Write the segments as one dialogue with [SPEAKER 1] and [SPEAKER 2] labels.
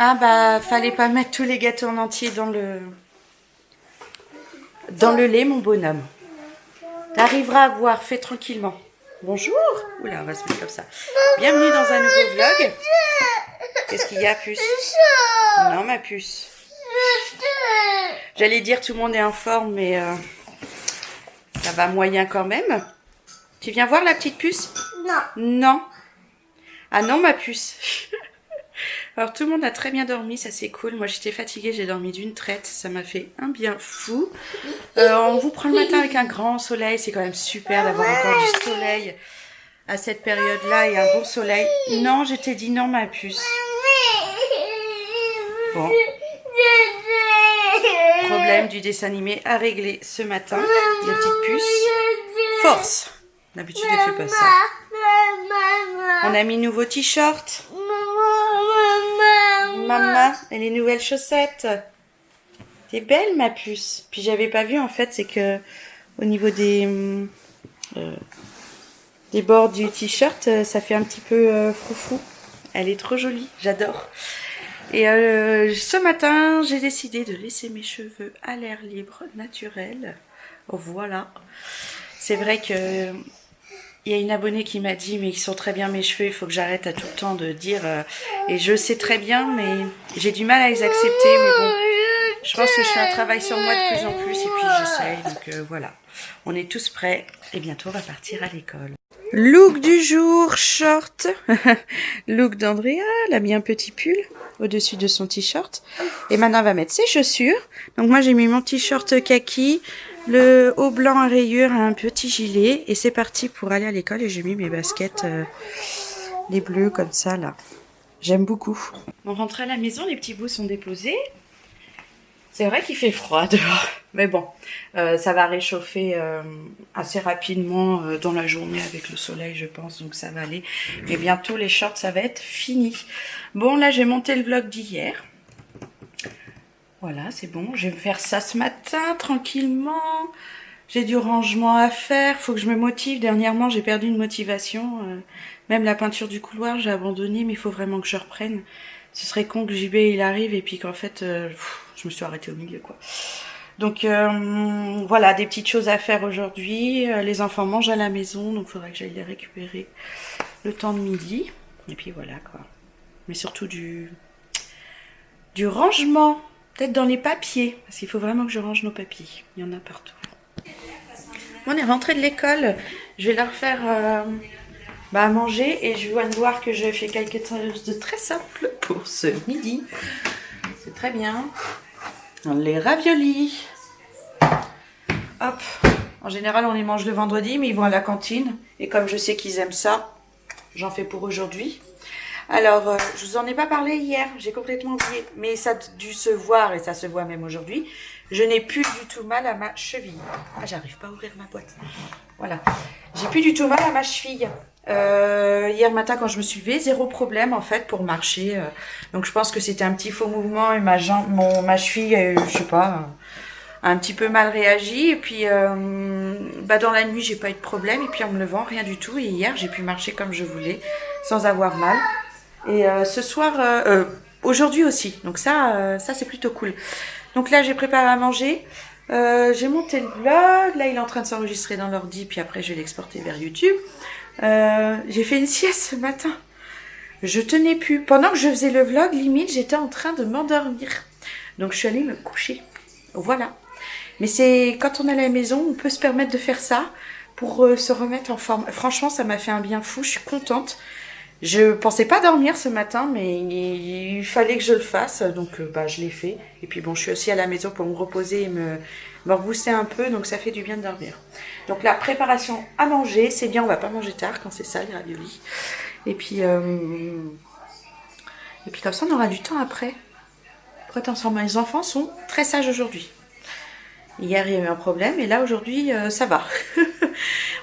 [SPEAKER 1] Ah bah, fallait pas mettre tous les gâteaux en entier dans le lait, mon bonhomme. T'arriveras à voir, fais tranquillement. Bonjour. Oula, on va se mettre comme ça. Bienvenue dans un nouveau vlog. Qu'est-ce qu'il y a, puce? Non, ma puce. J'allais dire tout le monde est en forme, mais ça va moyen quand même. Tu viens voir la petite puce?
[SPEAKER 2] Non.
[SPEAKER 1] Non. Ah non, ma puce. Alors tout le monde a très bien dormi, ça c'est cool. Moi j'étais fatiguée, j'ai dormi d'une traite, ça m'a fait un bien fou. On vous prend le matin avec un grand soleil, c'est quand même super d'avoir encore du soleil à cette période-là et un bon soleil. Non, je t'ai dit non, ma puce. Bon. Problème du dessin animé à régler ce matin. La petite puce. Force. D'habitude elle fait pas ça. On a mis nouveau t-shirt. Maman, et les nouvelles chaussettes. T'es belle, ma puce. Puis j'avais pas vu, en fait, c'est que au niveau des bords du t-shirt, ça fait un petit peu froufrou. Elle est trop jolie, j'adore. Et ce matin, j'ai décidé de laisser mes cheveux à l'air libre, naturel. Voilà. C'est vrai que il y a une abonnée qui m'a dit, mais ils sont très bien mes cheveux, il faut que j'arrête à tout le temps de dire. Et je sais très bien, mais j'ai du mal à les accepter. Mais bon, je pense que je fais un travail sur moi de plus en plus, et puis j'essaye. Donc voilà, on est tous prêts, et bientôt on va partir à l'école. Look du jour, short. Look d'Andrea, elle a mis un petit pull au-dessus de son t-shirt. Et maintenant, elle va mettre ses chaussures. Donc moi, j'ai mis mon t-shirt kaki, le haut blanc à rayures, un petit gilet. Et c'est parti pour aller à l'école. Et j'ai mis mes baskets, les bleus comme ça, là. J'aime beaucoup. On rentre à la maison, les petits bouts sont déposés. C'est vrai qu'il fait froid dehors, mais bon, ça va réchauffer assez rapidement dans la journée avec le soleil, je pense, donc ça va aller. Mais bientôt, les shorts, ça va être fini. Bon, là, j'ai monté le vlog d'hier. Voilà, c'est bon. Je vais faire ça ce matin, tranquillement. J'ai du rangement à faire, faut que je me motive. Dernièrement, j'ai perdu une motivation. Même la peinture du couloir, j'ai abandonné, mais il faut vraiment que je reprenne. Ce serait con que JB il arrive et puis qu'en fait, je me suis arrêtée au milieu, quoi. Donc voilà, des petites choses à faire aujourd'hui. Les enfants mangent à la maison, donc il faudra que j'aille les récupérer le temps de midi. Et puis voilà, quoi. Mais surtout du rangement, peut-être dans les papiers, parce qu'il faut vraiment que je range nos papiers. Il y en a partout. On est rentré de l'école. Je vais leur faire à manger et je viens de voir que j'ai fait quelque chose de très simple pour ce midi. C'est très bien. Les raviolis. Hop. En général, on les mange le vendredi, mais ils vont à la cantine. Et comme je sais qu'ils aiment ça, j'en fais pour aujourd'hui. Alors, je vous en ai pas parlé hier, j'ai complètement oublié. Mais ça a dû se voir, et ça se voit même aujourd'hui. Je n'ai plus du tout mal à ma cheville. Ah, j'arrive pas à ouvrir ma boîte. Voilà. J'ai plus du tout mal à ma cheville. Hier matin, quand je me suis levée, zéro problème, en fait, pour marcher. Donc, je pense que c'était un petit faux mouvement et ma ma cheville, je sais pas, un petit peu mal réagi. Et puis, dans la nuit, j'ai pas eu de problème. Et puis, en me levant, rien du tout. Et hier, j'ai pu marcher comme je voulais, sans avoir mal. Et ce soir, aujourd'hui aussi. Donc ça c'est plutôt cool. Donc là, j'ai préparé à manger. J'ai monté le vlog. Là, il est en train de s'enregistrer dans l'ordi. Puis après, je vais l'exporter vers YouTube. J'ai fait une sieste ce matin. Je tenais plus. Pendant que je faisais le vlog, limite, j'étais en train de m'endormir. Donc, je suis allée me coucher. Voilà. Mais c'est quand on est à la maison, on peut se permettre de faire ça pour se remettre en forme. Franchement, ça m'a fait un bien fou. Je suis contente. Je pensais pas dormir ce matin, mais il fallait que je le fasse, donc je l'ai fait. Et puis bon, je suis aussi à la maison pour me reposer et me rebooster un peu, donc ça fait du bien de dormir. Donc la préparation à manger, c'est bien, on va pas manger tard quand c'est ça, les raviolis. Et puis comme ça, on aura du temps après pour être ensemble. Les enfants sont très sages aujourd'hui. Hier, il y a eu un problème, et là, aujourd'hui, ça va.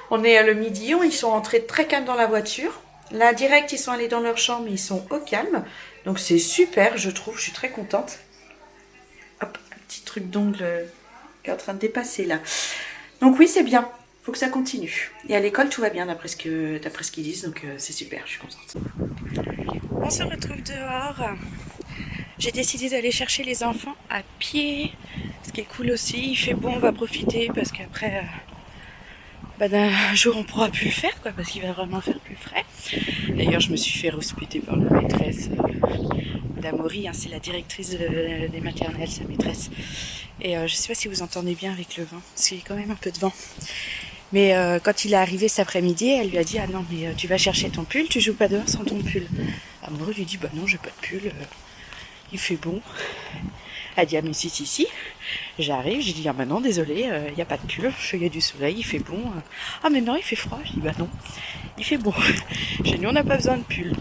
[SPEAKER 1] On est à le midi, ils sont rentrés très calmes dans la voiture. Là, direct, ils sont allés dans leur chambre, ils sont au calme. Donc, c'est super, je trouve. Je suis très contente. Hop, un petit truc d'ongle qui est en train de dépasser, là. Donc, oui, c'est bien. Il faut que ça continue. Et à l'école, tout va bien, d'après ce qu'ils disent. Donc, c'est super, je suis contente. On se retrouve dehors. J'ai décidé d'aller chercher les enfants à pied. Ce qui est cool aussi, il fait bon, on va profiter parce qu'après, d'un jour on pourra plus le faire quoi, parce qu'il va vraiment faire plus frais. D'ailleurs je me suis fait rouspéter par la maîtresse d'Amaury, hein, c'est la directrice des maternelles, sa maîtresse. Et je sais pas si vous entendez bien avec le vent, parce qu'il y a quand même un peu de vent. Mais quand il est arrivé cet après-midi, elle lui a dit ah non mais tu vas chercher ton pull, tu joues pas dehors sans ton pull. Amaury lui dit bah non j'ai pas de pull, il fait bon. Elle dit ah mais si. J'arrive, j'ai dit ah bah non désolé, il n'y a pas de pull, il y a du soleil, il fait bon. Ah mais non il fait froid, je dis bah non, il fait bon. J'ai dit on n'a pas besoin de pull.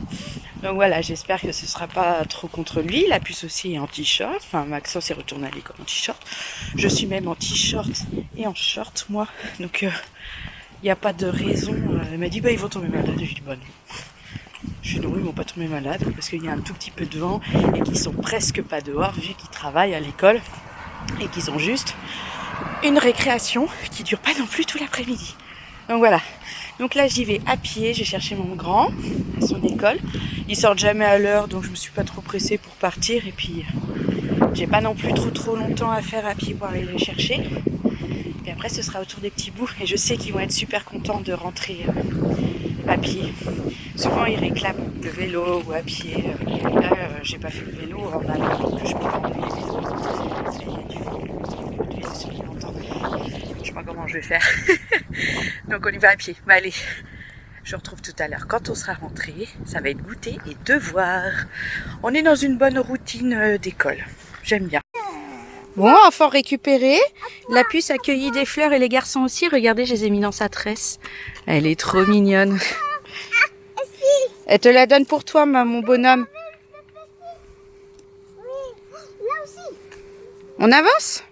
[SPEAKER 1] Donc voilà, j'espère que ce sera pas trop contre lui. La puce aussi est en t-shirt, enfin Maxence est retourné à l'école en t-shirt. Je suis même en t-shirt et en short moi, donc il n'y a pas de raison. Elle m'a dit bah ils vont tomber malades, je dis bah non. Je dis non, ils vont pas tomber malades parce qu'il y a un tout petit peu de vent et qu'ils sont presque pas dehors vu qu'ils travaillent à l'école et qu'ils ont juste une récréation qui dure pas non plus tout l'après-midi. Donc voilà. Donc là j'y vais à pied, j'ai cherché mon grand à son école. Ils sortent jamais à l'heure donc je me suis pas trop pressée pour partir et puis j'ai pas non plus trop longtemps à faire à pied pour aller les chercher. Et après ce sera autour des petits bouts et je sais qu'ils vont être super contents de rentrer à pied. Souvent ils réclament le vélo ou à pied. Là j'ai pas fait le vélo en allant donc je peux pas enlever les vélos. Il y a du vent. Je sais pas comment je vais faire. Donc on y va à pied. Bah allez, je retrouve tout à l'heure quand on sera rentré. Ça va être goûter et devoir. On est dans une bonne routine d'école. J'aime bien. Bon, enfant récupéré. La puce a cueilli des fleurs et les garçons aussi. Regardez, je les ai mis dans sa tresse. Elle est trop mignonne. Elle te la donne pour toi, mon bonhomme. On avance?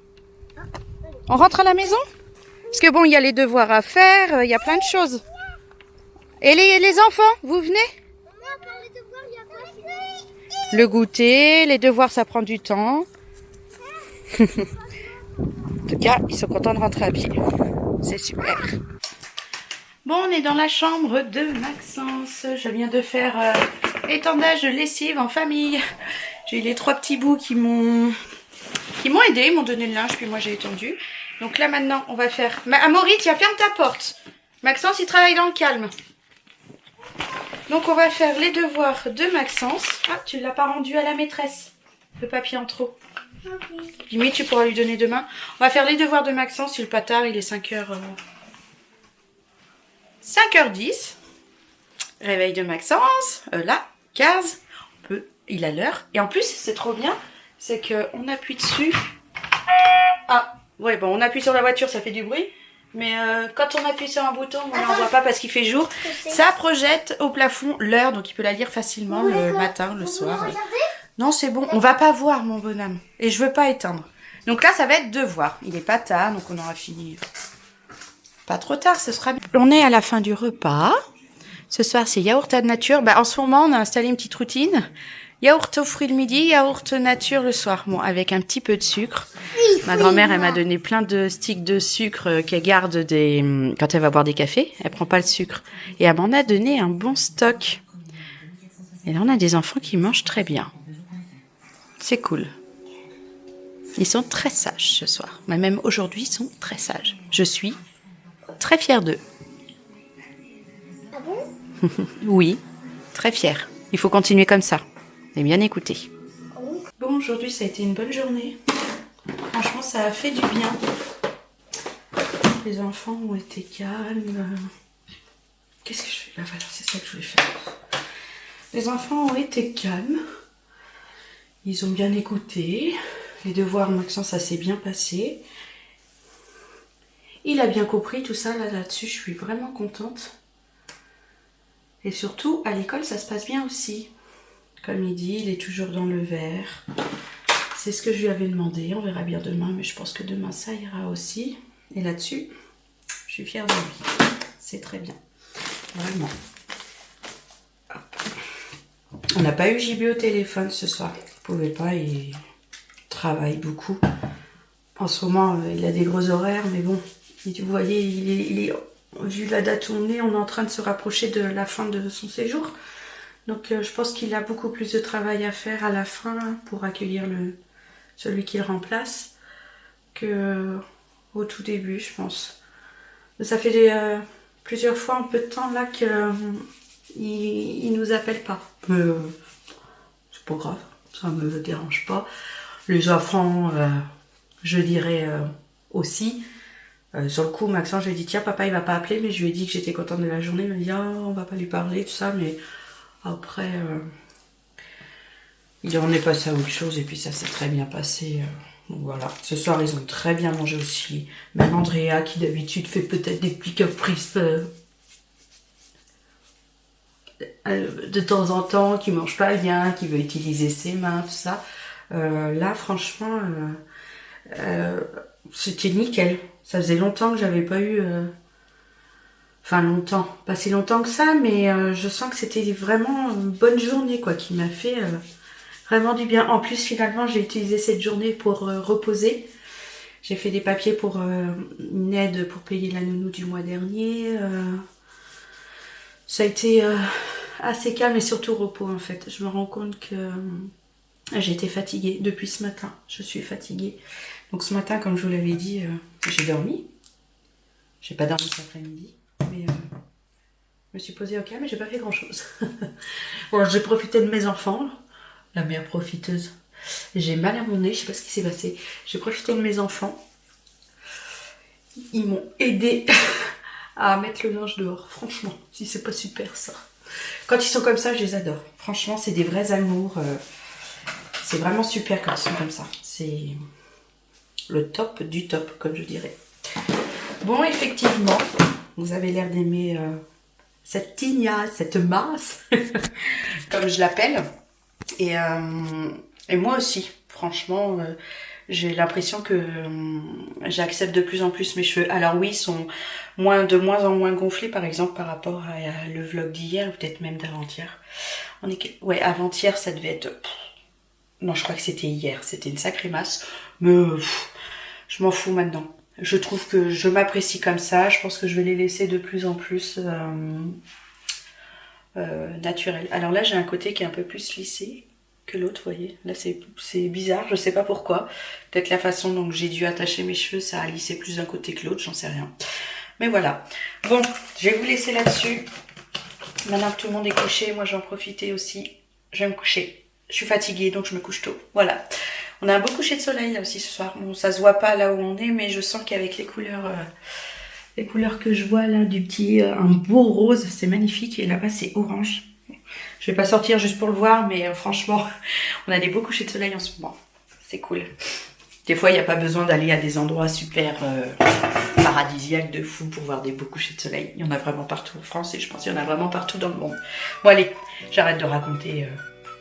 [SPEAKER 1] On rentre à la maison? Parce que bon, il y a les devoirs à faire, il y a plein de choses. Et les enfants, vous venez? Le goûter, les devoirs, ça prend du temps. En tout cas, ils sont contents de rentrer à pied. C'est super. Bon, on est dans la chambre de Maxence. Je viens de faire étendage de lessive en famille. J'ai eu les 3 petits bouts qui m'ont aidé, ils m'ont donné le linge, puis moi j'ai étendu. Donc là maintenant, on va faire... Amaury, tiens, ferme ta porte. Maxence, il travaille dans le calme. Donc on va faire les devoirs de Maxence. Ah, tu ne l'as pas rendu à la maîtresse. Le papier en trop. Okay. Jimmy, tu pourras lui donner demain. On va faire les devoirs de Maxence. Il est pas tard, il est 5h10. Réveil de Maxence. Là, 15. Il a l'heure. Et en plus, c'est trop bien. C'est qu'on appuie dessus. Ah, ouais, bon, on appuie sur la voiture, ça fait du bruit. Mais quand on appuie sur un bouton, on n'en voit pas parce qu'il fait jour. Ça projette au plafond l'heure, donc il peut la lire facilement le matin, le soir. Non, c'est bon. On va pas voir, mon bonhomme. Et je veux pas éteindre. Donc là, ça va être devoir. Il est pas tard, donc on aura fini. Pas trop tard, ce sera bien. On est à la fin du repas. Ce soir, c'est yaourt à nature. Bah, en ce moment, on a installé une petite routine. Yaourt aux fruits le midi, yaourt nature le soir. Bon, avec un petit peu de sucre. Ma grand-mère, elle m'a donné plein de sticks de sucre qu'elle garde quand elle va boire des cafés. Elle prend pas le sucre. Et elle m'en a donné un bon stock. Et là, on a des enfants qui mangent très bien. C'est cool. Ils sont très sages ce soir. Mais même aujourd'hui, ils sont très sages. Je suis très fière d'eux.
[SPEAKER 2] Ah bon?
[SPEAKER 1] Oui, très fière. Il faut continuer comme ça. Et bien écouter. Bon, aujourd'hui, ça a été une bonne journée. Franchement, ça a fait du bien. Les enfants ont été calmes. Qu'est-ce que je fais là? Voilà, c'est ça que je voulais faire. Les enfants ont été calmes. Ils ont bien écouté. Les devoirs, Maxence, ça s'est bien passé. Il a bien compris tout ça, là-dessus, je suis vraiment contente. Et surtout, à l'école, ça se passe bien aussi. Comme il dit, il est toujours dans le vert. C'est ce que je lui avais demandé. On verra bien demain, mais je pense que demain, ça ira aussi. Et là-dessus, je suis fière de lui. C'est très bien. Vraiment. Hop. On n'a pas eu JB au téléphone ce soir. Il ne pouvait pas, il travaille beaucoup. En ce moment, il a des gros horaires, mais bon. Vous voyez, vu la date où on est en train de se rapprocher de la fin de son séjour. Donc je pense qu'il a beaucoup plus de travail à faire à la fin pour accueillir celui qu'il remplace que au tout début, je pense. Ça fait plusieurs fois en peu de temps là qu'il il nous appelle pas. Mais c'est pas grave, ça me dérange pas. Les enfants, je dirais aussi. Sur le coup, Maxence, je lui ai dit tiens, papa il va pas appeler, mais je lui ai dit que j'étais contente de la journée. Il m'a dit ah, on va pas lui parler, tout ça, mais après, on est passé à autre chose et puis ça s'est très bien passé. Donc voilà, ce soir ils ont très bien mangé aussi. Même Andrea qui d'habitude fait peut-être des petits caprices de temps en temps, qui mange pas bien, qui veut utiliser ses mains, tout ça. Là franchement, c'était nickel. Ça faisait longtemps que j'avais pas eu... Enfin longtemps, pas si longtemps que ça, mais je sens que c'était vraiment une bonne journée quoi, qui m'a fait vraiment du bien. En plus finalement j'ai utilisé cette journée pour reposer. J'ai fait des papiers pour une aide pour payer la nounou du mois dernier. Ça a été assez calme et surtout repos en fait. Je me rends compte que j'étais fatiguée depuis ce matin. Je suis fatiguée. Donc ce matin, comme je vous l'avais dit, j'ai dormi. J'ai pas dormi cet après-midi, mais je me suis posée au calme mais j'ai pas fait grand-chose. Bon, j'ai profité de mes enfants, la meilleure profiteuse. J'ai mal à mon nez, je sais pas ce qui s'est passé. J'ai profité de mes enfants. Ils m'ont aidé à mettre le linge dehors. Franchement, si c'est pas super ça. Quand ils sont comme ça, je les adore. Franchement, c'est des vrais amours. C'est vraiment super quand ils sont comme ça. C'est le top du top, comme je dirais. Bon, effectivement, vous avez l'air d'aimer cette tignasse, cette masse, comme je l'appelle. Et moi aussi, franchement, j'ai l'impression que j'accepte de plus en plus mes cheveux. Alors oui, ils sont de moins en moins gonflés, par exemple, par rapport à le vlog d'hier, ou peut-être même d'avant-hier. Ouais, avant-hier, ça devait être... Non, je crois que c'était hier, c'était une sacrée masse. Mais je m'en fous maintenant. Je trouve que je m'apprécie comme ça. Je pense que je vais les laisser de plus en plus naturels. Alors là, j'ai un côté qui est un peu plus lissé que l'autre, vous voyez. Là, c'est bizarre, je sais pas pourquoi. Peut-être la façon dont j'ai dû attacher mes cheveux, ça a lissé plus d'un côté que l'autre, j'en sais rien. Mais voilà. Bon, je vais vous laisser là-dessus. Maintenant que tout le monde est couché, moi j'en profiter aussi. Je vais me coucher. Je suis fatiguée, donc je me couche tôt. Voilà. On a un beau coucher de soleil là aussi ce soir. Bon, ça se voit pas là où on est, mais je sens qu'avec les couleurs que je vois là, du petit, un beau rose, c'est magnifique. Et là-bas, c'est orange. Je vais pas sortir juste pour le voir, mais franchement, on a des beaux couchers de soleil en ce moment. C'est cool. Des fois, il n'y a pas besoin d'aller à des endroits super paradisiaques de fou pour voir des beaux couchers de soleil. Il y en a vraiment partout en France et je pense qu'il y en a vraiment partout dans le monde. Bon allez, j'arrête de raconter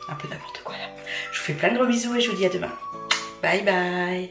[SPEAKER 1] un peu n'importe quoi là. Je vous fais plein de gros bisous et je vous dis à demain. Bye bye.